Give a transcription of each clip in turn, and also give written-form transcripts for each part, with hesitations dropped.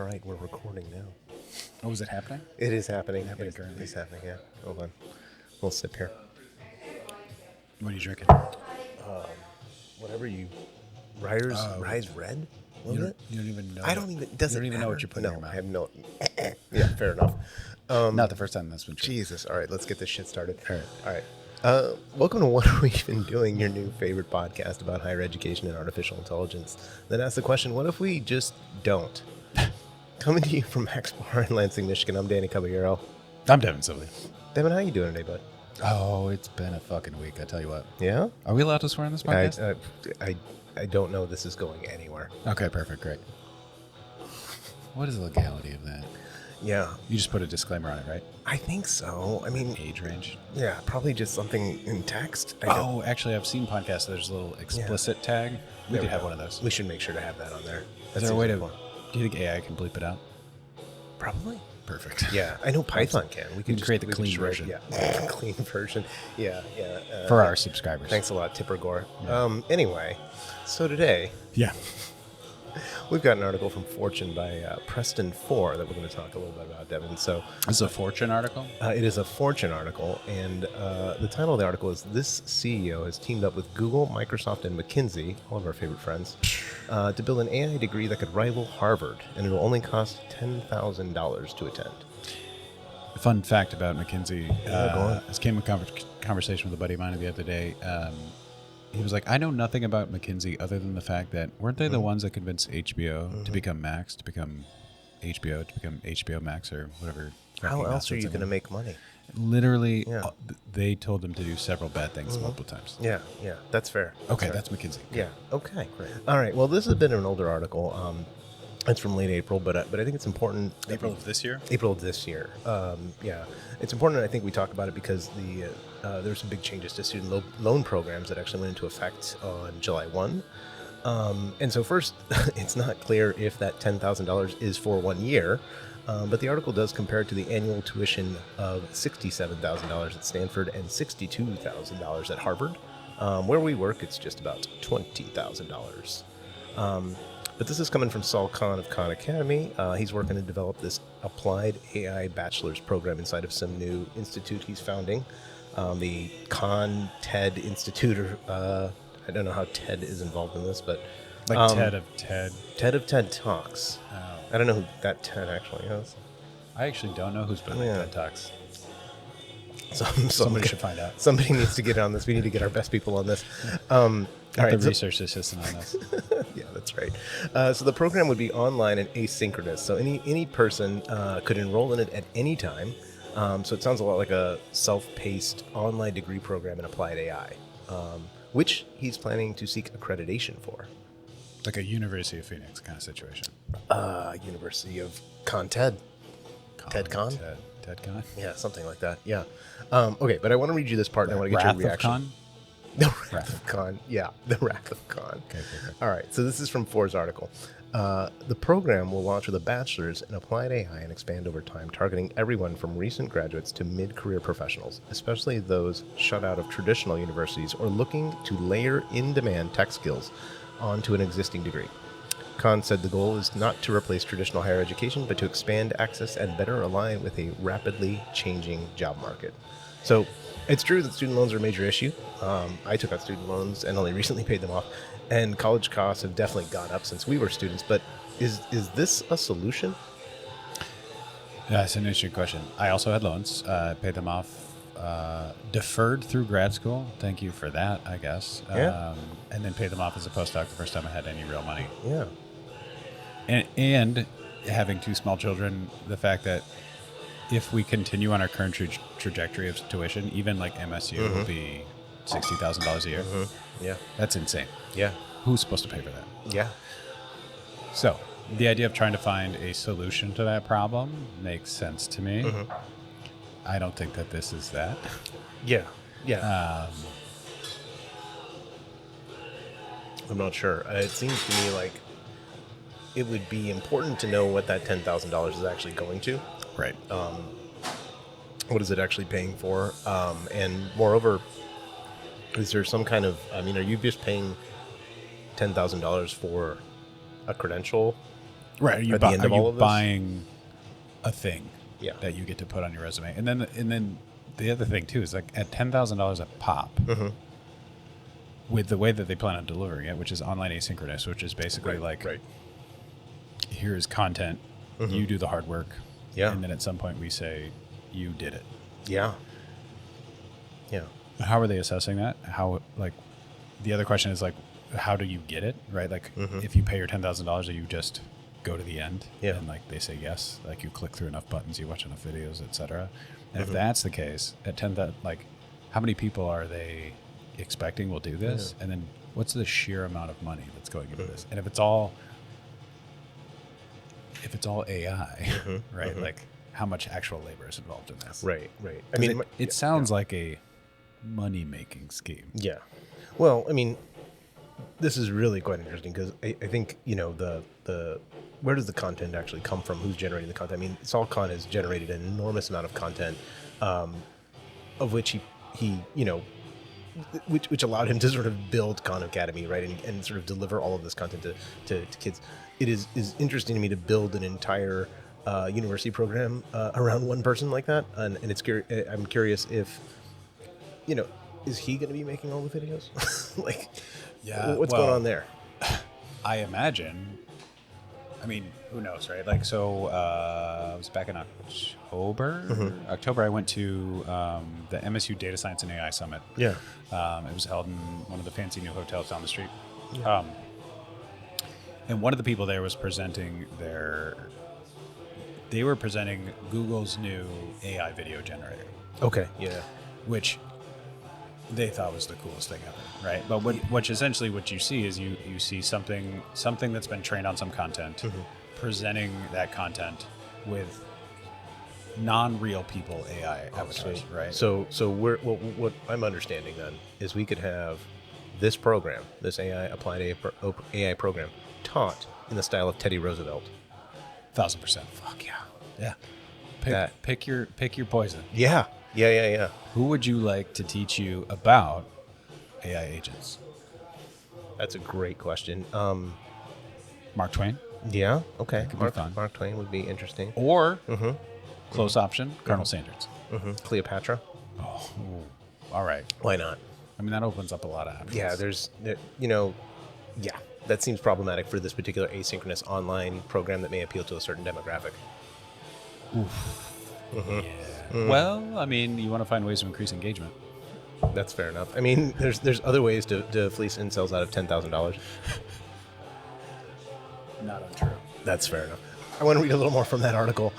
All right, we're recording now. Oh, is it happening? It is happening. Currently. It's happening, yeah. Hold on. We'll sip here. What are you drinking? Whatever you... Rise Red? What was it? You don't even know. I don't even... Does you it don't even know matter? what you're putting in your No, mouth. I have no... Yeah, fair enough. Not the first time that's been true. Jesus. All right, let's get this shit started. All right. Welcome to What Are We Even Doing, your new favorite podcast about higher education and artificial intelligence. Then ask the question, what if we just don't? Coming to you from Max Bar in Lansing, Michigan, I'm Danny Caballero. I'm Devin, Silvia. Devin, how you doing today, bud? Oh, it's been a fucking week, I tell you what. Yeah? Are we allowed to swear on this podcast? I don't know this is going anywhere. Okay, perfect, great. What is the legality of that? Yeah. You just put a disclaimer on it, right? I think so. I mean... Age range? Yeah, probably just something in text. Oh, actually, I've seen podcasts, there's a little explicit tag. We There could we have go. one of those. We should make sure to have that on there. Is there a way to... Do you think AI can bleep it out? Probably. Perfect. Yeah, I know Python can. We can just create the we can clean just write- version. Yeah, clean version. Yeah. For our subscribers. Thanks a lot, Tipper Gore. Anyway, so today Yeah. we've got an article from Fortune by Preston Four that we're going to talk a little bit about, Devin. So This is a Fortune article? it is a Fortune article, and the title of the article is "This CEO has teamed up with Google, Microsoft, and McKinsey, all of our favorite friends, to build an AI degree that could rival Harvard, and it will only cost $10,000 to attend." Fun fact about McKinsey. go on. This came in conversation with a buddy of mine the other day. He was like, I know nothing about McKinsey other than the fact that weren't they the ones that convinced HBO to become Max, to become HBO, to become HBO Max or whatever. How fucking else are you nonsense going to make money? Literally, Yeah. they told them to do several bad things multiple times. Yeah, that's fair. Okay, fair. that's McKinsey. Yeah. Okay. Great. All right. Well, this has been an older article. It's from late April, but I think it's important. April of this year? April of this year. Yeah, it's important. I think we talk about it because there's some big changes to student loan programs that actually went into effect on July 1. And so first, it's not clear if that $10,000 is for 1 year, but the article does compare it to the annual tuition of $67,000 at Stanford and $62,000 at Harvard. Where we work, it's just about $20,000. But this is coming from Sal Khan of Khan Academy. He's working to develop this applied AI bachelor's program inside of some new institute he's founding. The Khan TED Institute, or I don't know how TED is involved in this, but... Like TED of TED. TED of TED Talks. Oh. I don't know who that TED actually is. I actually don't know who's building Yeah. TED Talks. Somebody should find out. Somebody needs to get on this. We need to get our best people on this. All right, The research assistant on this. Yeah, that's right. So the program would be online and asynchronous. So any person could enroll in it at any time. So it sounds a lot like a self-paced online degree program in applied AI, which he's planning to seek accreditation for. Like a University of Phoenix kind of situation. University of TED. TED Con? TED Con? Yeah, something like that. Yeah. Okay, but I want to read you this part and I want to get Wrath your reaction. of Con? The Wrath of Khan. Yeah, the Wrath of Khan. Okay. All right, so this is from Forbes' article. The program will launch with a bachelor's in applied AI and expand over time, targeting everyone from recent graduates to mid-career professionals, especially those shut out of traditional universities or looking to layer in-demand tech skills onto an existing degree. Khan said the goal is not to replace traditional higher education, but to expand access and better align with a rapidly changing job market. So it's true that student loans are a major issue. I took out student loans and only recently paid them off, and college costs have definitely gone up since we were students. But is this a solution? Yeah, it's an interesting question. I also had loans. Paid them off, deferred through grad school. Thank you for that, I guess. Yeah. And then paid them off as a postdoc the first time I had any real money. Yeah. And having two small children, the fact that if we continue on our current trajectory of tuition, even like MSU will be $60,000 a year. Yeah. That's insane. Yeah. Who's supposed to pay for that? Yeah. So the idea of trying to find a solution to that problem makes sense to me. I don't think that this is that. Yeah. Yeah. I'm not sure. It seems to me like it would be important to know what that $10,000 is actually going to. Right. What is it actually paying for? And moreover, is there some kind of, are you just paying $10,000 for a credential? Right. at the end of all of this. Buying a thing Yeah. that you get to put on your resume? And then the other thing too is like at $10,000 a pop, with the way that they plan on delivering it, which is online asynchronous, which is basically here's content, you do the hard work, and then at some point we say you did it. Yeah. Yeah. How are they assessing that? How, like, the other question is like, how do you get it, right? Like, if you pay your $10,000, do you just go to the end and like they say yes, like you click through enough buttons, you watch enough videos, etc. And if that's the case, at 10,000, like, how many people are they expecting will do this? And then what's the sheer amount of money that's going into this? And if it's all AI, right? Like, how much actual labor is involved in this? Right. I mean, it sounds like a money-making scheme. Yeah. Well, I mean, this is really quite interesting because I think, the where does the content actually come from? Who's generating the content? I mean, Sal Khan has generated an enormous amount of content, of which he which allowed him to sort of build Khan Academy, right, and sort of deliver all of this content to kids. It is interesting to me to build an entire university program around one person like that, and I'm curious if, is he going to be making all the videos? Like, what's going on there? I imagine. I mean, who knows, right? Like, so I was back in October. October, I went to the MSU Data Science and AI Summit. Yeah. It was held in one of the fancy new hotels down the street. Yeah. And one of the people there was presenting they were presenting Google's new AI video generator. Okay. Yeah. Which they thought was the coolest thing ever, right? But what you see is you see something that's been trained on some content, presenting that content with non-real people AI avatars, right? So what I'm understanding then is we could have this program, this applied AI program, taught in the style of Teddy Roosevelt. 1,000%. Fuck yeah. Yeah. Pick your poison. Yeah. Who would you like to teach you about AI agents? That's a great question. Mark Twain. Yeah. Okay. Could be fun. Mark Twain would be interesting. Or close option, Colonel Sanders. Cleopatra. Oh, all right. Why not? I mean, that opens up a lot of options. Yeah, that seems problematic for this particular asynchronous online program that may appeal to a certain demographic. Oof. Yeah. Well, I mean, you want to find ways to increase engagement. That's fair enough. I mean, there's other ways to fleece incels out of $10,000. Not untrue. That's fair enough. I want to read a little more from that article.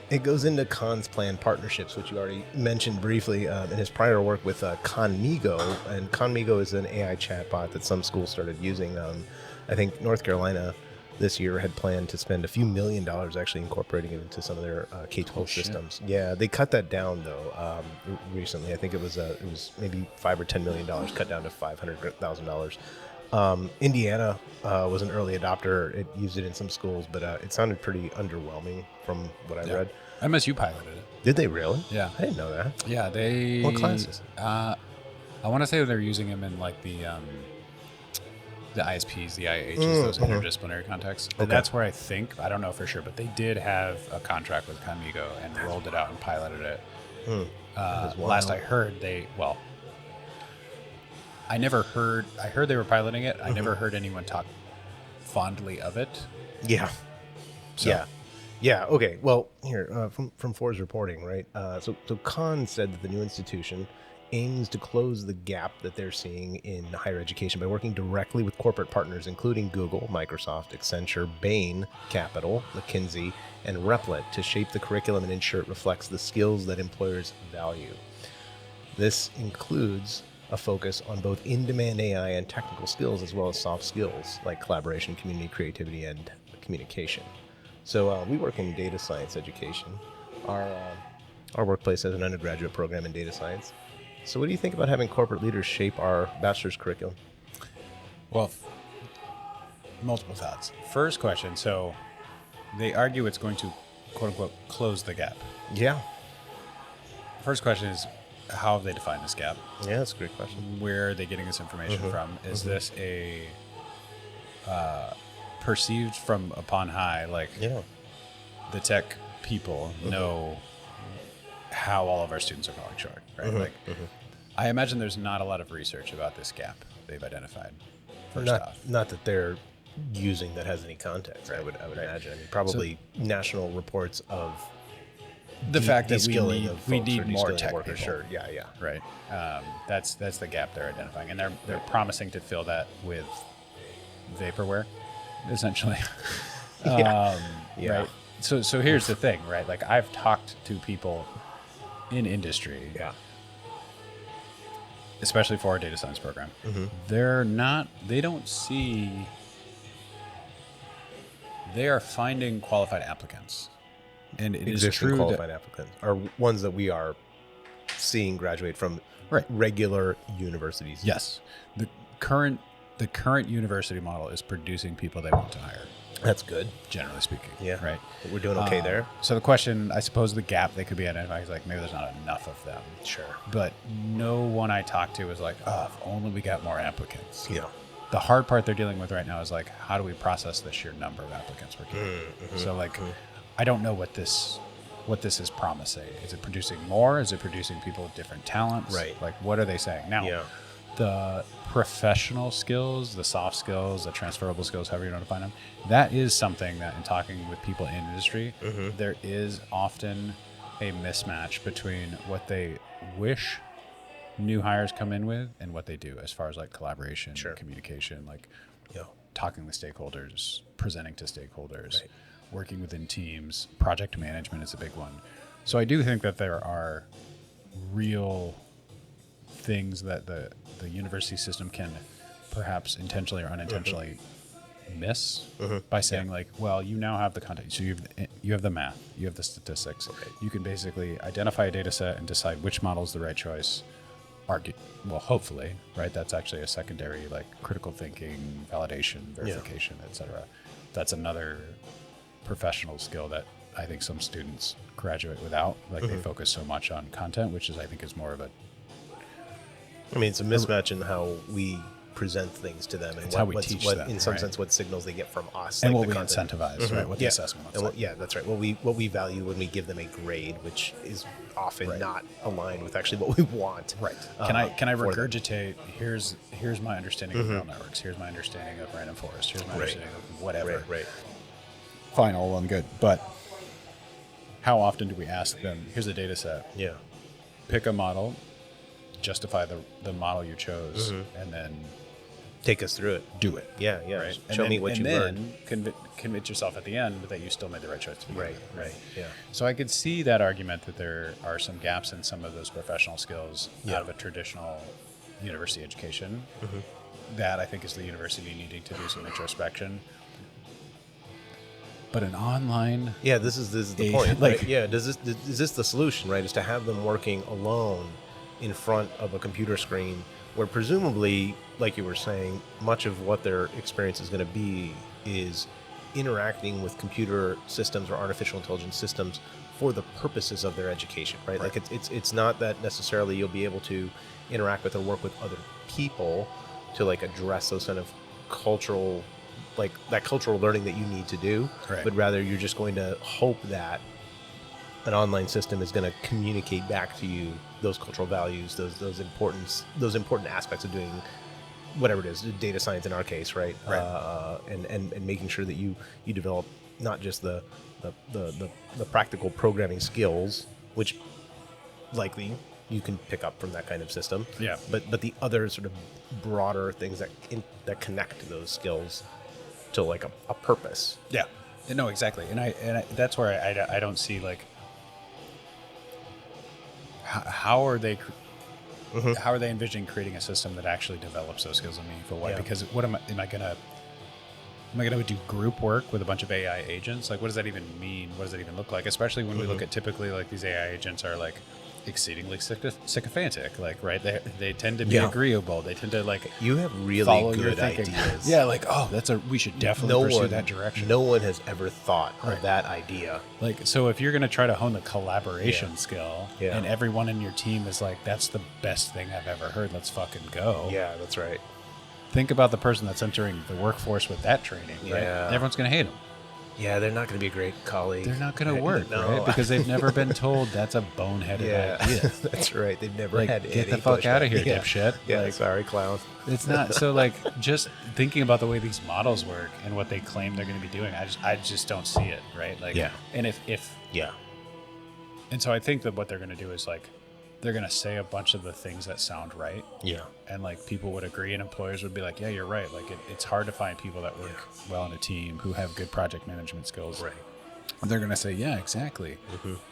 It goes into Khan's planned partnerships, which you already mentioned briefly in his prior work with Conmigo. And Conmigo is an AI chatbot that some schools started using. I think North Carolina this year had planned to spend a few $1 million actually incorporating it into some of their K-12 systems. Yeah, they cut that down though recently. I think it was maybe $5 or $10 million cut down to $500,000. Indiana was an early adopter. It used it in some schools, but it sounded pretty underwhelming from what I read. MSU piloted it. Did they really? Yeah, I didn't know that. Yeah, they. What classes? I want to say they're using them in like the ISPs, the IHs, those interdisciplinary contexts. And that's where I don't know for sure, but they did have a contract with Conmigo and rolled it out and piloted it. Last I heard, I heard they were piloting it. I never heard anyone talk fondly of it. Yeah. So. Yeah. Okay. Well, here, from Ford's reporting, right? So Khan said that the new institution aims to close the gap that they're seeing in higher education by working directly with corporate partners, including Google, Microsoft, Accenture, Bain Capital, McKinsey, and Replit to shape the curriculum and ensure it reflects the skills that employers value. This includes a focus on both in-demand AI and technical skills, as well as soft skills like collaboration, community, creativity, and communication. So we work in data science education. Our workplace has an undergraduate program in data science. So what do you think about having corporate leaders shape our bachelor's curriculum? Well, multiple thoughts. First question, so they argue it's going to, quote unquote, close the gap. Yeah. First question is, how have they defined this gap? Yeah, that's a great question. Where are they getting this information from? Is this a perceived from upon high, like the tech people know how all of our students are falling short, right? I imagine there's not a lot of research about this gap they've identified. First off, not that they're using that has any context. I would imagine. I mean, probably national reports of the fact that we need or more de-skilling tech workers. people. Sure, yeah. Right. That's the gap they're identifying, and they're promising to fill that with vaporware, essentially. Right. So here's the thing, right? Like, I've talked to people in industry, especially for our data science program. They don't see. They are finding qualified applicants. And it is true qualified applicants are ones that we are seeing graduate from regular universities. Yes. The current university model is producing people they want to hire. That's good. Generally speaking. Yeah. Right. But we're doing okay there. So the question, I suppose the gap they could be identifying is like, maybe there's not enough of them. Sure. But no one I talked to was like, oh, if only we got more applicants. Yeah. The hard part they're dealing with right now is like, how do we process the sheer number of applicants we're getting? So like, I don't know what this is promising. Is it producing more? Is it producing people with different talents? Right. Like, what are they saying? Now, the professional skills, the soft skills, the transferable skills, however you want to define them, that is something that in talking with people in industry, there is often a mismatch between what they wish new hires come in with and what they do as far as like collaboration, communication, like talking with stakeholders, presenting to stakeholders, working within teams. Project management is a big one. So I do think that there are real things that the university system can perhaps intentionally or unintentionally miss by saying like, well, you now have the content. So you have the math, you have the statistics. You can basically identify a data set and decide which model is the right choice. Hopefully, right? That's actually a secondary, like critical thinking, validation, verification, etc. That's another professional skill that I think some students graduate without. Like they focus so much on content, which is, I think, is more of a. I mean, it's a mismatch in how we present things to them, and how we teach them, in some sense, what signals they get from us, and like what we incentivize, right? What the assessment looks like. That's right. What we value when we give them a grade, which is often not aligned with actually what we want. Right. Can I regurgitate? Here's my understanding of neural networks. Here's my understanding of random forest. Here's my understanding of whatever. Right. Fine, all well and good. But how often do we ask them? Here's a data set. Yeah. Pick a model. Justify the model you chose, and then take us through it. Do it. Yeah. Right? Show me what you learned. And then convince yourself at the end that you still made the right choice to begin with. Right. Yeah. So I could see that argument that there are some gaps in some of those professional skills out of a traditional university education. That I think is the university needing to do some introspection. But an online, this is the point. Like, is this the solution? Right, is to have them working alone in front of a computer screen, where presumably, like you were saying, much of what their experience is going to be is interacting with computer systems or artificial intelligence systems for the purposes of their education, right? Like it's not that necessarily you'll be able to interact with or work with other people to like address those kind of cultural, like that cultural learning that you need to do, but rather you're just going to hope that an online system is going to communicate back to you those cultural values, those important aspects of doing whatever it is, data science in our case, right? And making sure that you develop not just the practical programming skills, which likely you can pick up from that kind of system, but the other sort of broader things that connect those skills to like a purpose. Yeah, no, exactly, and I that's where I don't see like. How are they envisioning creating a system that actually develops those skills in a meaningful way? Because what am I gonna do group work with a bunch of AI agents? Like, what does that even mean? What does that even look like? Especially when we look at typically like these AI agents are like exceedingly sycophantic, like they tend to be agreeable. They tend to like you have really good ideas. Like we should definitely pursue that direction. No one has ever thought of that idea. Like, so if you're going to try to hone the collaboration skill, and everyone in your team is like, that's the best thing I've ever heard. Let's fucking go. Yeah, that's right. think about the person that's entering the workforce with that training, right? Yeah. Everyone's going to hate them. Yeah, they're not going to be a great colleague. They're not going to work, No. right? Because they've never been told that's a boneheaded idea. That's right. They've never Like, had get any the fuck out of here, pushback. dipshit. Yeah, Like, sorry, clown. it's not so like just thinking about the way these models work and what they claim they're going to be doing. I just don't see it, right? Like, Yeah. And if Yeah. and so I think that what they're going to do is like they're going to say a bunch of the things that sound right. Yeah. And like people would agree and employers would be like, yeah, you're right. Like it's hard to find people that work well in a team who have good project management skills. Right. And they're going to say, yeah, exactly.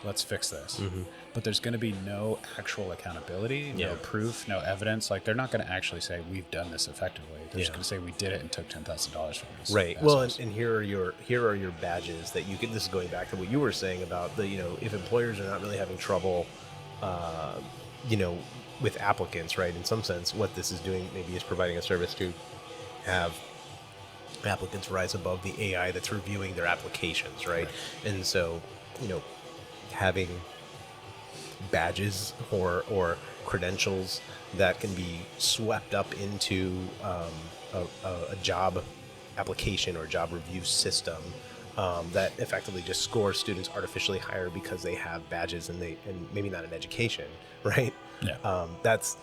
Let's fix this. But there's going to be no actual accountability, no proof, no evidence. Like they're not going to actually say we've done this effectively. They're just going to say we did it and took $10,000 from this. Right. Well, and here are your badges that you can. This is going back to what you were saying about the if employers are not really having trouble, with applicants, right? In some sense, what this is doing maybe is providing a service to have applicants rise above the AI that's reviewing their applications, right? And so, having badges or credentials that can be swept up into a job application or job review system that effectively just scores students artificially higher because they have badges and maybe not an education, right? Yeah. That's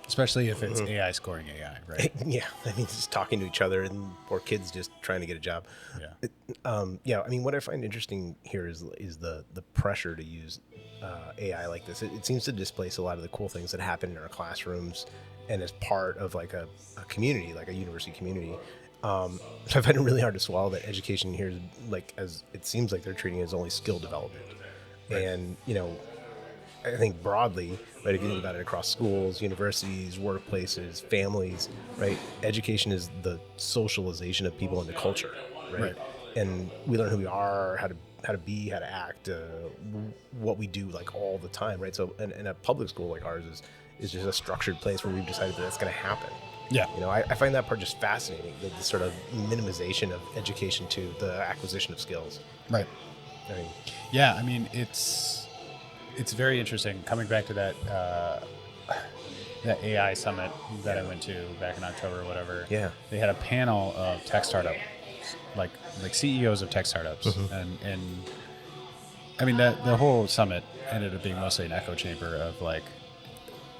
especially if it's AI scoring AI, right? yeah. I mean, just talking to each other or kids just trying to get a job. Yeah. I mean, what I find interesting here is the pressure to use AI like this. It seems to displace a lot of the cool things that happen in our classrooms and as part of like a community, like a university community. So I find it really hard to swallow that education here is like, as it seems like they're treating it as only skill development. Right. And, I think broadly, right, if you think about it across schools, universities, workplaces, families, right, education is the socialization of people into culture, right? And we learn who we are, how to be, how to act, what we do like all the time, right? So, and a public school like ours is just a structured place where we've decided that that's going to happen. Yeah. I find that part just fascinating, the sort of minimization of education to the acquisition of skills. Right. I mean, yeah, I mean, it's very interesting. Coming back to that AI summit that I went to back in October or whatever. Yeah. They had a panel of tech startup, like CEOs of tech startups, and I mean the whole summit ended up being mostly an echo chamber of like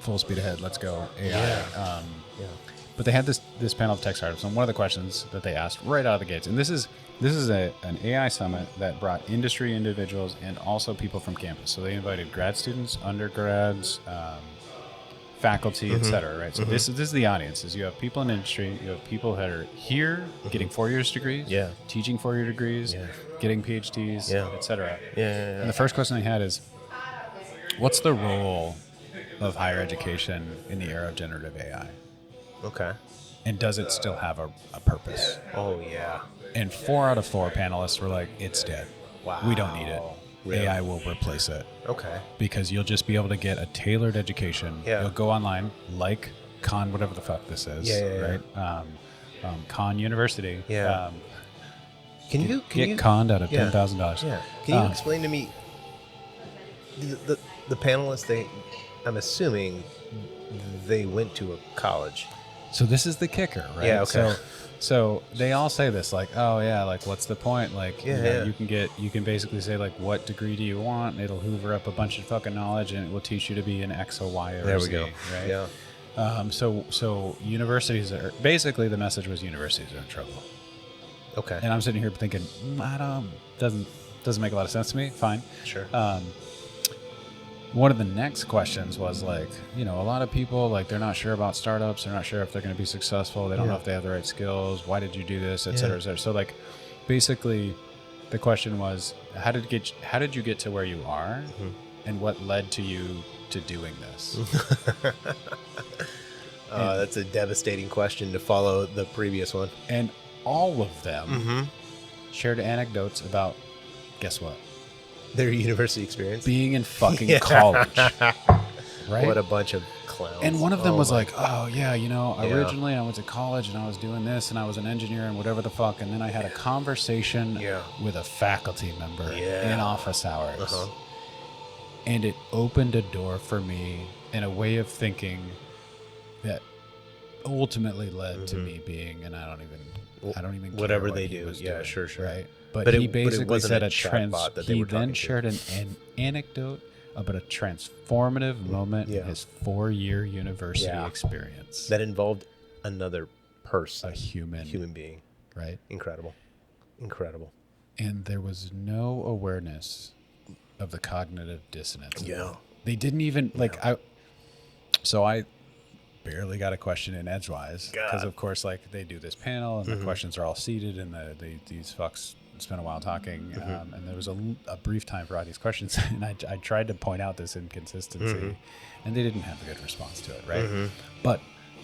full speed ahead, let's go AI. Yeah. But they had this panel of tech startups, and one of the questions that they asked right out of the gates, and this is an AI summit that brought industry individuals and also people from campus. So they invited grad students, undergrads, faculty, et cetera, right? So this is the audience. Is you have people in industry, you have people that are here getting 4-year degrees, teaching 4-year degrees, getting PhDs, et cetera. And the first question they had is, what's the role of higher education in the era of generative AI? Okay. And does it still have a purpose? Oh, yeah. And 4 out of 4 panelists were like, it's dead. Wow. We don't need it. Really? AI will replace it. Okay. Because you'll just be able to get a tailored education. Yeah. You'll go online, like Khan, whatever the fuck this is, right? Khan University. Yeah. Can you get conned out of $10,000? Yeah. Can you explain to me the panelists? I'm assuming they went to a college. So this is the kicker, right? Yeah. Okay. So they all say this, like, oh yeah, like what's the point? Like, you can basically say like, what degree do you want? And it'll hoover up a bunch of fucking knowledge, and it will teach you to be an X, a Y, or there a we Z, go. right? Yeah. So universities are basically, the message was universities are in trouble. Okay. And I'm sitting here thinking, doesn't make a lot of sense to me. Fine. Sure. One of the next questions was like, a lot of people, like, they're not sure about startups. They're not sure if they're going to be successful. They don't know if they have the right skills. Why did you do this, et cetera, et cetera. So like, basically the question was, how did you get to where you are, and what led to you to doing this? That's a devastating question to follow the previous one. And all of them shared anecdotes about, guess what? Their university experience. Being in fucking college. Right? What a bunch of clowns. And one of them was like, God. oh yeah, originally I went to college and I was doing this and I was an engineer and whatever the fuck. And then I had a conversation with a faculty member in office hours. And it opened a door for me in a way of thinking that ultimately led to me being, and I don't even care Whatever what they he do. was Yeah, doing, sure. Right. But But he it basically wasn't said a a chatbot that they he were then talking to. shared an anecdote about a transformative moment in his 4-year university Yeah. experience. That involved another person, A human being. right? Incredible. And there was no awareness of the cognitive dissonance. Yeah. They didn't even I barely got a question in edgewise because of course they do this panel and the questions are all seated and these fucks spent a while talking and there was a brief time for all these questions and I tried to point out this inconsistency and they didn't have a good response to it, right? But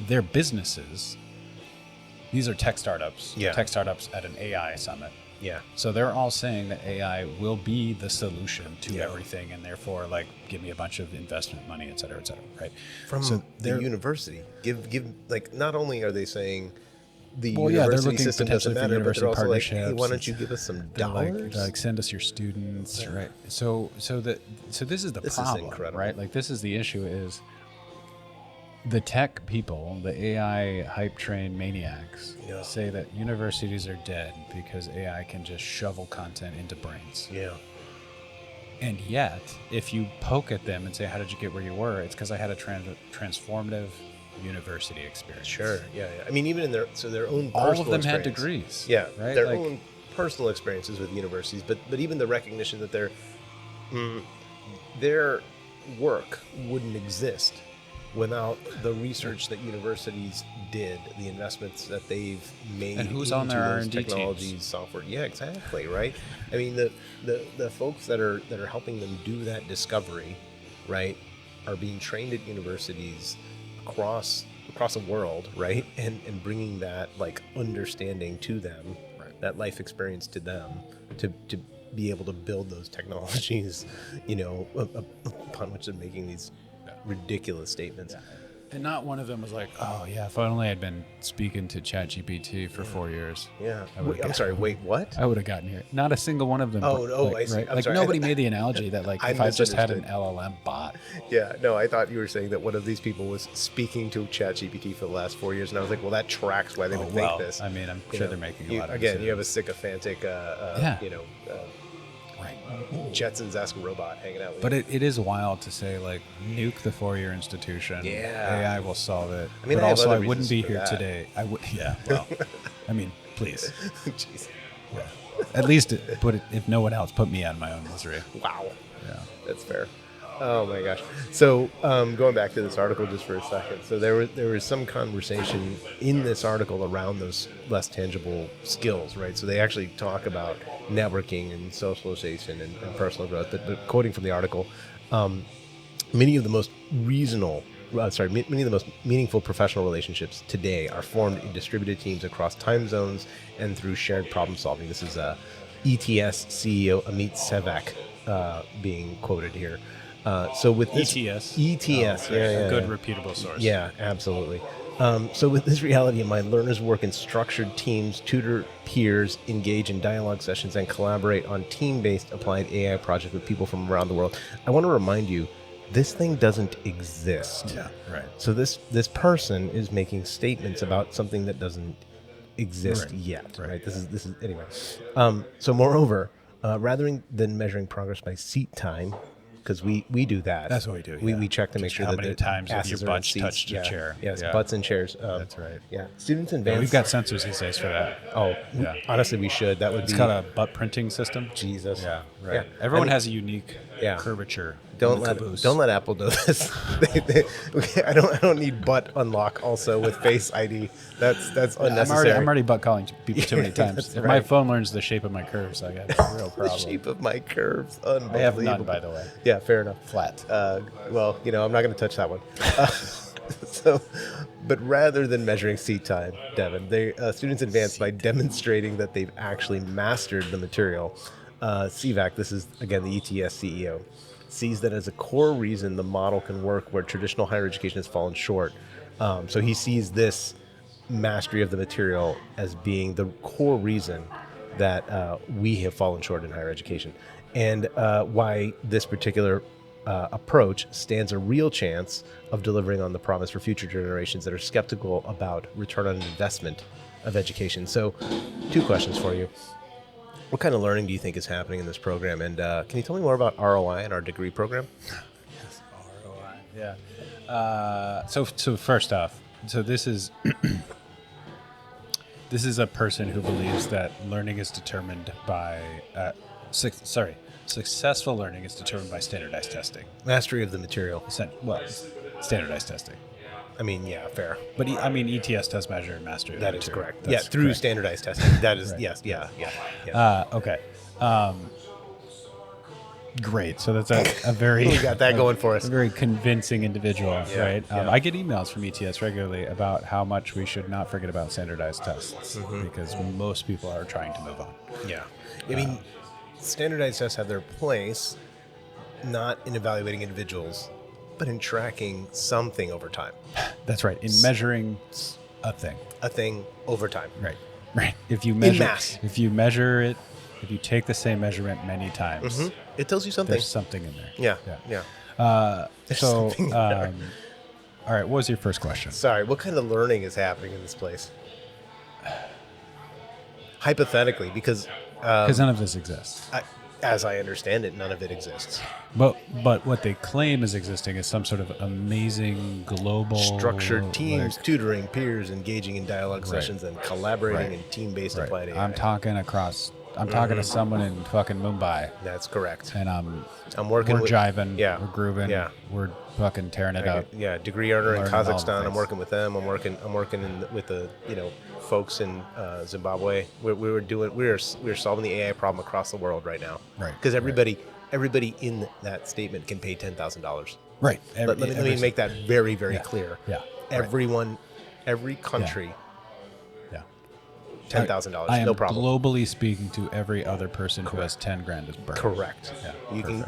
their businesses, these are tech startups at an AI summit. Yeah. So they're all saying that AI will be the solution to everything, and therefore, give me a bunch of investment money, et cetera, right? From the university. Give not only are they saying the they're university looking system doesn't potentially for matter, but they're also like, partnerships. hey, why don't you give us some They're dollars? like send us your students, right? So this is the problem, is incredible. right? This is the issue is the tech people, the AI hype train maniacs, say that universities are dead because AI can just shovel content into brains. Yeah. And yet, if you poke at them and say, how did you get where you were? It's because I had a transformative university experience. Sure. Yeah. I mean, even in their own all personal of them had experience. degrees. Yeah. Right? Their own personal experiences with universities, but even the recognition that their work wouldn't exist without the research that universities did, the investments that they've made, and who's into on their those R&D technologies, teams? software. Yeah, exactly. Right. I mean, the folks that are helping them do that discovery, right, are being trained at universities across the world, right, and bringing that understanding to them, right, that life experience to them, to be able to build those technologies, upon which they're making these ridiculous statements. Yeah. And not one of them was like, oh yeah, if only I'd been speaking to ChatGPT for 4 years. Yeah. I'm sorry, wait, what? I would have gotten here. Not a single one of them. I see. Right? I'm sorry. Nobody made the analogy that if I just had an misunderstood. LLM bot. Yeah, no, I thought you were saying that one of these people was speaking to ChatGPT for the last 4 years, and I was like, well, that tracks why they would think this. I mean, I'm sure they're making a lot of again, decisions. you have a sycophantic, right. Jetsons-esque robot hanging out with But you. it is wild to say, nuke the 4-year institution. Yeah. AI will solve it. I mean, but I have also, other I wouldn't reasons be for here that. today. I would, yeah, well, I mean, please. Jeez. Yeah. At least, if no one else, put me on my own misery. Wow. Yeah. That's fair. Oh my gosh. So going back to this article just for a second. So there was some conversation in this article around those less tangible skills, right? So they actually talk about networking and socialization and personal growth. But quoting from the article, many of the most many of the most meaningful professional relationships today are formed in distributed teams across time zones and through shared problem solving. This is ETS CEO Amit Sevak being quoted here. So with this ETS, a good repeatable source. Yeah, absolutely. So with this reality in mind, learners work in structured teams, tutor peers, engage in dialogue sessions, and collaborate on team-based applied AI projects with people from around the world. I want to remind you, this thing doesn't exist. Yeah, right. So this person is making statements about something that doesn't exist yet. Right. This is anyway. So moreover, rather than measuring progress by seat time, because we do that. That's what we do. We check to make sure how that many the times have asses your are in butt seats. touched a chair. Yes, Yeah. butts and chairs. That's right. Yeah, students advance. We've got sensors these days for that. Oh, yeah. Honestly, we should. That would It's be. got a butt printing system. Jesus. Yeah, right. Yeah. Everyone has a unique Yeah. curvature. Don't in the caboose. let Apple do this. I don't need butt unlock also with Face ID. That's unnecessary. I'm already butt calling people too many times. That's If right. my phone learns the shape of my curves, I got a real The problem. shape of my curves. Unbelievable. I have none, by the way. Yeah, fair enough. Flat. Well, I'm not going to touch that one. But rather than measuring seat time, Devin, students advance by demonstrating that they've actually mastered the material. CVAC, this is again the ETS CEO, sees that as a core reason the model can work where traditional higher education has fallen short. So he sees this mastery of the material as being the core reason that we have fallen short in higher education, and why this particular approach stands a real chance of delivering on the promise for future generations that are skeptical about return on investment of education. So, 2 questions for you. What kind of learning do you think is happening in this program? And can you tell me more about ROI and our degree program? Yes, ROI. Yeah. So first off, so this is this is a person who believes that learning is determined by successful learning is determined by standardized testing. Mastery of the material. Standardized testing. I mean, yeah, fair. But ETS does measure mastery of the That material. is correct. That's through correct. standardized testing. That is, Right. yes, yeah. Okay. Great. So that's a very We got that going for us. a very convincing individual, right? yeah. I get emails from ETS regularly about how much we should not forget about standardized tests because most people are trying to move on. Yeah. I mean, standardized tests have their place, not in evaluating individuals, but in tracking something over time. That's right. In measuring a thing. A thing over time. Right. If you measure mass. if you measure it, if you take the same measurement many times, It tells you something. there's something in there. Yeah. So, something there. all right. What was your first question? Sorry, what kind of learning is happening in this place? Hypothetically, because Because none of this exists. as I understand it, none of it exists. But what they claim is existing is some sort of amazing global Structured teams, like- tutoring, peers, engaging in dialogue sessions, and collaborating in team-based applied AI. I'm talking to someone in fucking Mumbai, That's correct. and I'm working we're with jiving, yeah, we're grooving, yeah. we're fucking tearing it up. Yeah, degree earner in Learning all the Kazakhstan. I'm things. working with them. I'm working with the folks in Zimbabwe. We were solving the AI problem across the world right now. Right, Because everybody in that statement can pay $10,000. Right. Let me make that very, very Yeah. clear. Yeah. Everyone, every country, Yeah. $10,000. I am No problem. globally speaking to every other person who has 10 grand as burn. Correct. Yeah,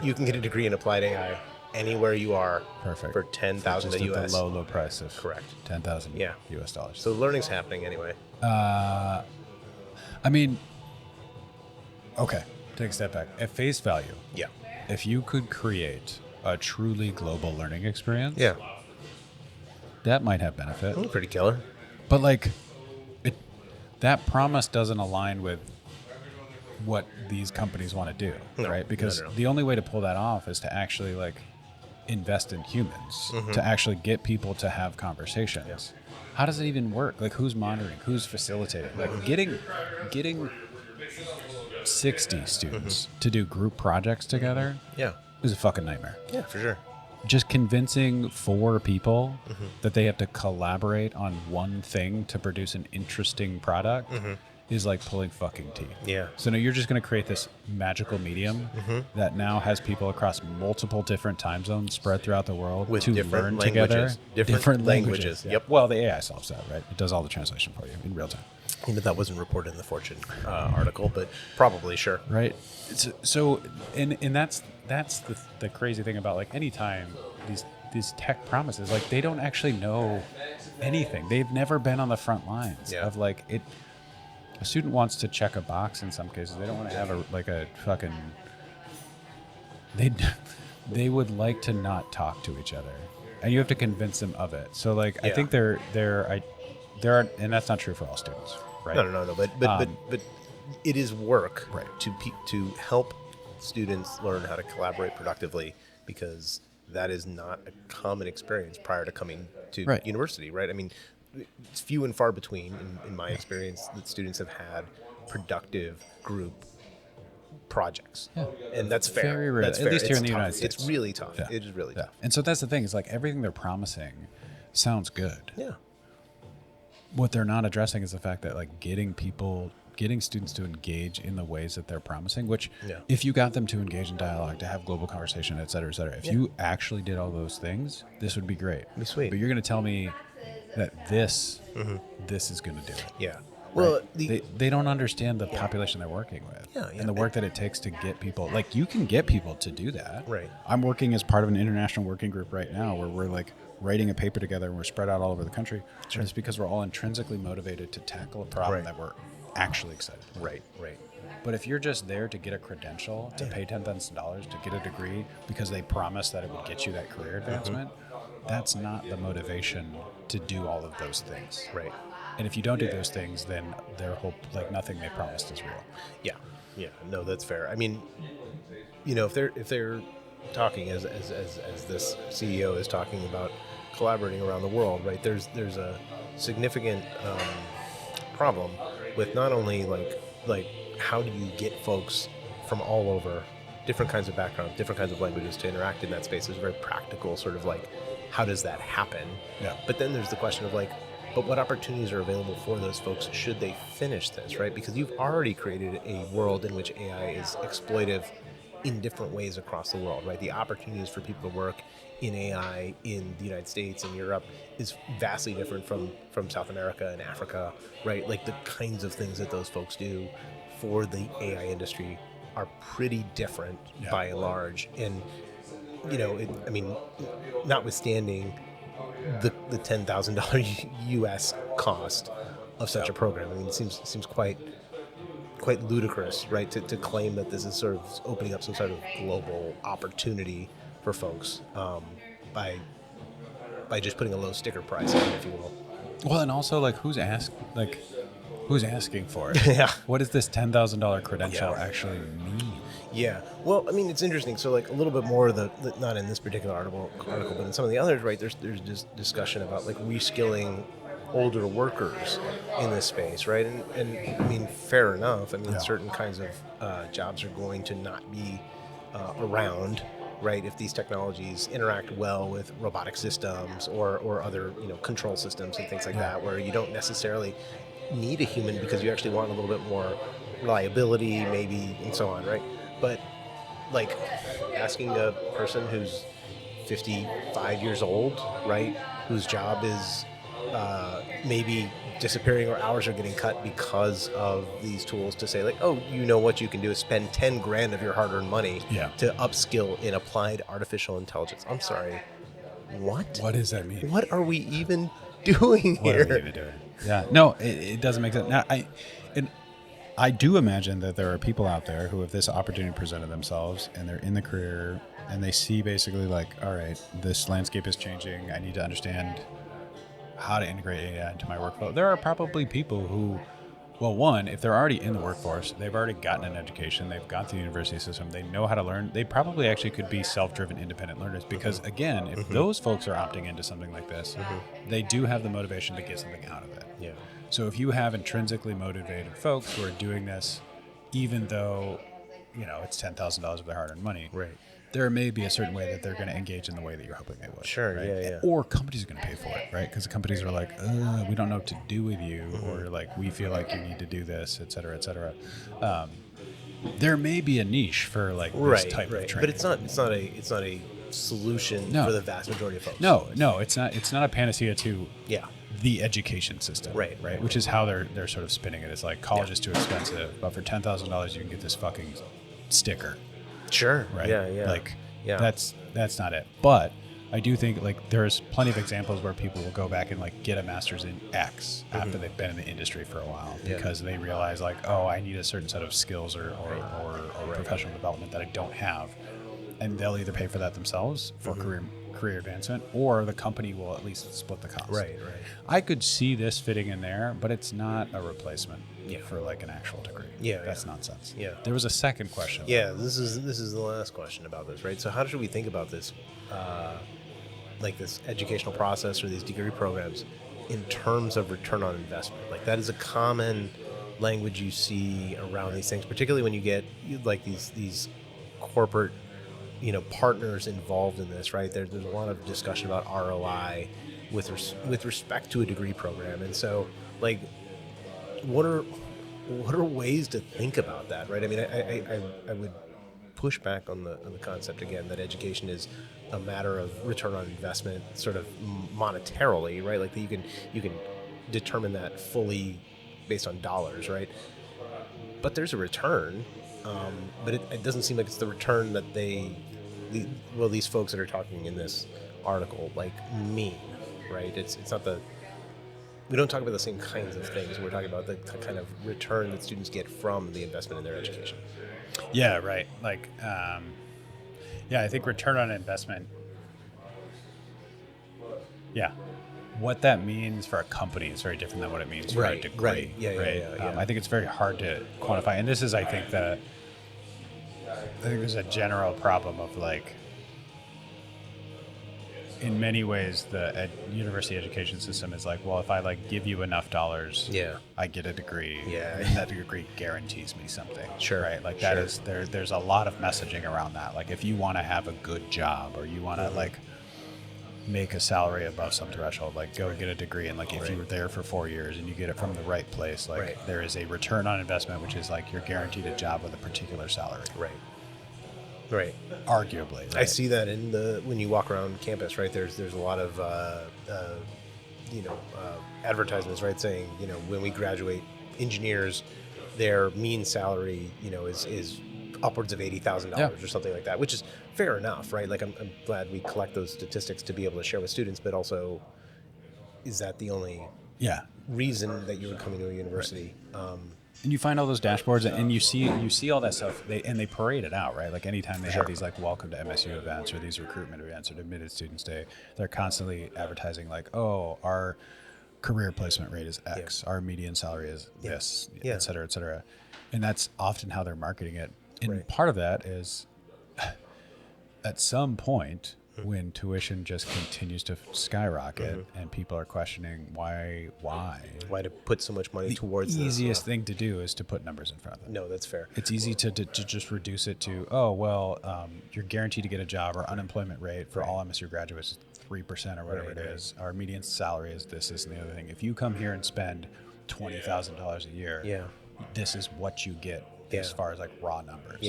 You can get a degree in applied AI anywhere you are. Perfect. For 10,000 Just at US. the low price of Correct. 10,000 Yeah. US dollars. So learning's happening anyway. I mean, okay, take a step back. At face value, Yeah. if you could create a truly global learning experience, Yeah. that might have benefit. Pretty killer. But like, that promise doesn't align with what these companies want to do, No, right? Because no. the only way to pull that off is to actually like invest in humans, to actually get people to have conversations. How does it even work? Like, who's monitoring? Who's facilitating? Like, getting 60 students to do group projects together Yeah. is a fucking nightmare. Yeah, for sure. Just convincing 4 people that they have to collaborate on one thing to produce an interesting product is like pulling fucking teeth. Yeah. So now you're just going to create this magical medium that now has people across multiple different time zones spread throughout the world With to different learn languages. together. Different languages. Yeah. Yep. Well, the AI solves that, right? It does all the translation for you in real time. That wasn't reported in the Fortune article, but probably sure. Right. So and that's the crazy thing about like anytime these tech promises, like they don't actually know anything. They've never been on the front lines of like it. A student wants to check a box in some cases. They don't want to have a fucking. They would like to not talk to each other, and you have to convince them of it. So like I think there are, and that's not true for all students, right? No. But it is work Right. to help students learn how to collaborate productively, because that is not a common experience prior to coming to Right. university, right? I mean, it's few and far between in my experience that students have had productive group projects. Yeah. And that's fair. Very rare. That's At fair. least here It's in the tough. United States. It's really tough. Yeah. It is really Yeah. tough. And so that's the thing. It's like everything they're promising sounds good. Yeah. What they're not addressing is the fact that like getting students to engage in the ways that they're promising, which if you got them to engage in dialogue, to have global conversation, et cetera, if you actually did all those things, this would be great. Be sweet. But you're going to tell me that this is going to do it. Yeah. Well, They don't understand the population they're working with Yeah, and the work that it takes to get people. Like, you can get people to do that. Right. I'm working as part of an international working group right now where we're like writing a paper together and we're spread out all over the country. Sure. And it's because we're all intrinsically motivated to tackle a problem Right. that we're actually excited about. Right. But if you're just there to get a credential, to pay $10,000 to get a degree because they promised that it would get you that career advancement, that's not the motivation to do all of those things. Right. And if you don't do those things, then their hope, like nothing they promised is real. Yeah. Yeah. No, that's fair. I mean, if they're talking as this CEO is talking about collaborating around the world, right? There's a significant problem with not only like how do you get folks from all over, different kinds of backgrounds, different kinds of languages to interact in that space. There's a very practical sort of like, how does that happen? Yeah. But then there's the question of like, but what opportunities are available for those folks should they finish this, right? Because you've already created a world in which AI is exploitive in different ways across the world, right? The opportunities for people to work in AI in the United States and Europe is vastly different from South America and Africa, right? Like the kinds of things that those folks do for the AI industry are pretty different by and large. And, notwithstanding the $10,000 US cost of such a program, I mean, it seems quite ludicrous, right, to claim that this is sort of opening up some sort of global opportunity for folks by just putting a low sticker price on it, if you will. Well, and also like who's asking for it? Yeah. What does this $10,000 credential actually mean? Yeah. Well, I mean, it's interesting. So, like, a little bit more of the not in this particular article, but in some of the others, right? There's just discussion about like reskilling older workers in this space, right? And I mean, fair enough. I mean, certain kinds of jobs are going to not be around, right? If these technologies interact well with robotic systems or other control systems and things like that, where you don't necessarily need a human because you actually want a little bit more reliability, maybe, and so on, right? But like asking a person who's 55 years old, right, whose job is maybe disappearing or hours are getting cut because of these tools, to say like, oh, what you can do is spend 10 grand of your hard-earned money to upskill in applied artificial intelligence. I'm sorry, what does that mean? What are we even doing here? What are we even doing? Yeah, no, it doesn't make sense. Now, I do imagine that there are people out there who, if this opportunity presented themselves and they're in the career and they see basically like, all right, this landscape is changing, I need to understand how to integrate AI into my workflow. There are probably people who, well, one, if they're already in the workforce, they've already gotten an education, they've gone through the university system, they know how to learn. They probably actually could be self-driven, independent learners because, again, if those folks are opting into something like this, they do have the motivation to get something out of it. Yeah. So if you have intrinsically motivated folks who are doing this, even though, it's $10,000 of their hard-earned money, right, there may be a certain way that they're going to engage in the way that you're hoping they would. Sure, right? yeah. Or companies are going to pay for it, right? Because the companies are like, we don't know what to do with you, or like, we feel like you need to do this, et cetera, et cetera. There may be a niche for like this type of training. But it's not a solution for the vast majority of folks. No, it's not. It's not a panacea to the education system, right? Which is how they're sort of spinning it. It's like college is too expensive, but for $10,000 you can get this fucking sticker. Sure. Right. Yeah. Like that's not it. But I do think like there's plenty of examples where people will go back and like get a master's in X after they've been in the industry for a while because they realize like, oh, I need a certain set of skills or professional development that I don't have, and they'll either pay for that themselves for career advancement, or the company will at least split the cost. Right. I could see this fitting in there, but it's not a replacement for like an actual degree. That's nonsense. There was a second question. This is the last question about this, right? So how should we think about this, like this educational process or these degree programs in terms of return on investment? Like that is a common language you see around these things, particularly when you get like these corporate partners involved in this, right? There's a lot of discussion about ROI with respect to a degree program, and so like, what are ways to think about that, right? I mean, I would push back on the concept again that education is a matter of return on investment, sort of monetarily, right? Like that you can determine that fully based on dollars, right? But there's a return, but it doesn't seem like it's the return that these folks that are talking in this article like mean, right? It's not we don't talk about the same kinds of things. We're talking about the kind of return that students get from the investment in their education. Yeah, right. Like, I think return on investment. Yeah. What that means for a company is very different than what it means for a degree. Right. Yeah. I think it's very hard to quantify. And this is, I think there's a general problem of like, in many ways, the university education system is like, well, if I like give you enough dollars, I get a degree. Yeah. And that degree guarantees me something. Sure. Right. Like that is there's a lot of messaging around that. Like if you want to have a good job or you want to like make a salary above some threshold, like go get a degree. And like if you were there for 4 years and you get it from the right place, like there is a return on investment, which is like you're guaranteed a job with a particular salary. Right. Arguably. Right? I see that in when you walk around campus, right? There's a lot of advertisements, right, saying, when we graduate engineers, their mean salary, is upwards of $80,000 or something like that, which is fair enough, right? Like I'm glad we collect those statistics to be able to share with students, but also, is that the only reason that you're coming to a university? And you find all those dashboards, and you see all that stuff. They parade it out, right? Like anytime they have these like welcome to MSU events or these recruitment events or admitted students day, they're constantly advertising like, oh, our career placement rate is X, our median salary is this, et cetera, et cetera. And that's often how they're marketing it. And part of that is, at some point, when tuition just continues to skyrocket and people are questioning why to put so much money towards the easiest thing to do is to put numbers in front of them. No, that's fair. It's easy to just reduce it to, you're guaranteed to get a job. Our unemployment rate for all MSU graduates is 3% or whatever it is. Our median salary is this and the other thing. If you come here and spend $20,000 a year, this is what you get as far as like raw numbers.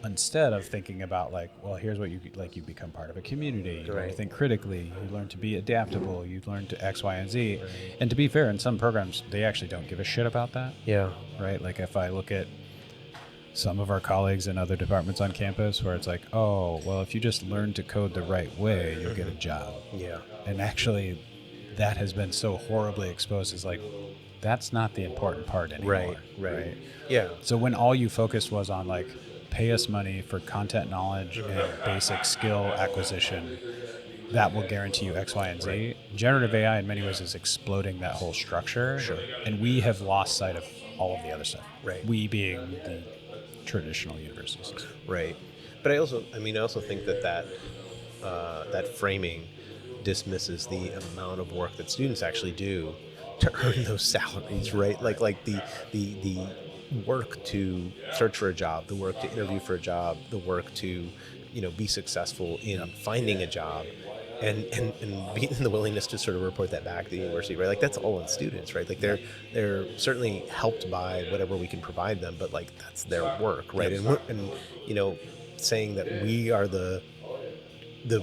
Instead of thinking about like, well, here's what you become part of a community. You learn to think critically. You learn to be adaptable. You learn to X, Y, and Z. And to be fair, in some programs, they actually don't give a shit about that. Right. Like if I look at some of our colleagues in other departments on campus, where it's like, oh, well, if you just learn to code the right way, you'll get a job. And actually, that has been so horribly exposed as like, that's not the important part anymore. Right. So when all you focused was on like, pay us money for content knowledge and basic skill acquisition, that will guarantee you X, Y, and Z. Generative AI in many ways is exploding that whole structure. And we have lost sight of all of the other stuff. We being the traditional universities. But I also think that framing dismisses the amount of work that students actually do to earn those salaries, right? Like the work to search for a job, the work to interview for a job, the work to, be successful in finding a job, and the willingness to sort of report that back to the university, right? Like that's all on students, right? Like they're certainly helped by whatever we can provide them, but like that's their work, right? And saying that we are the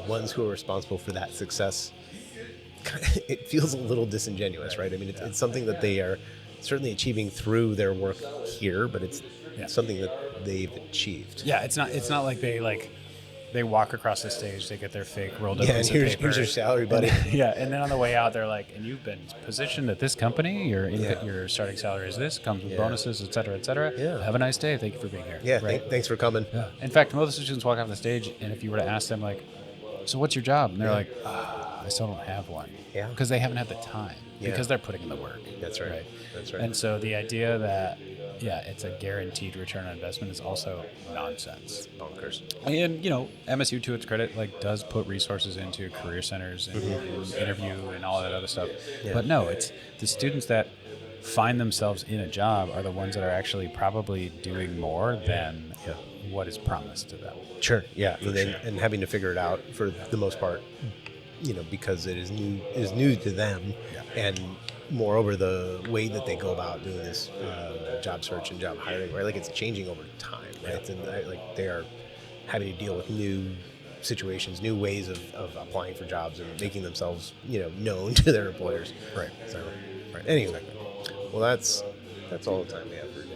ones who are responsible for that success, it feels a little disingenuous, right? I mean, it's something that they are certainly achieving through their work here, but it's something that they've achieved. It's not like they walk across the stage, they get their fake rolled up piece of here's paper. your salary, buddy. And then on the way out, they're like, and you've been positioned at this company, your starting salary is this, comes with bonuses, et cetera, et cetera. Have a nice day. Thank you for being here. Thanks for coming. In fact, most of the students walk off the stage, and if you were to ask them, like, so what's your job? And they're like, I still don't have one. Because they haven't had the time. Because they're putting in the work. That's right. And so the idea that, it's a guaranteed return on investment is also nonsense. Bonkers. And, MSU, to its credit, does put resources into career centers and interview and all that other stuff. But no, it's the students that find themselves in a job are the ones that are actually probably doing more than what is promised to them. And having to figure it out for the most part, because it is new to them, and moreover the way that they go about doing this job search and job hiring, right? Like it's changing over time, right? And they are having to deal with new situations, new ways of applying for jobs and making themselves, known to their employers. Anyway, well, that's all the time we have for today.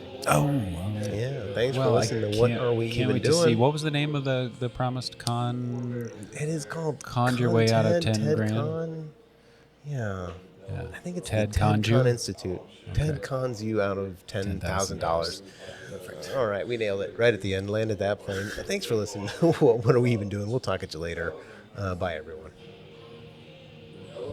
Thanks for listening to What Are We Even Doing? To see, what was the name of the promised con? It is called Conned Your Way Out of 10 grand. Con. Yeah. I think it's Ted the Ted conned you? Khan Institute. Okay. Ted cons you out of $10,000. Perfect. All right, we nailed it right at the end. Landed that plane. Thanks for listening. What are we even doing? We'll talk at you later. Bye, everyone.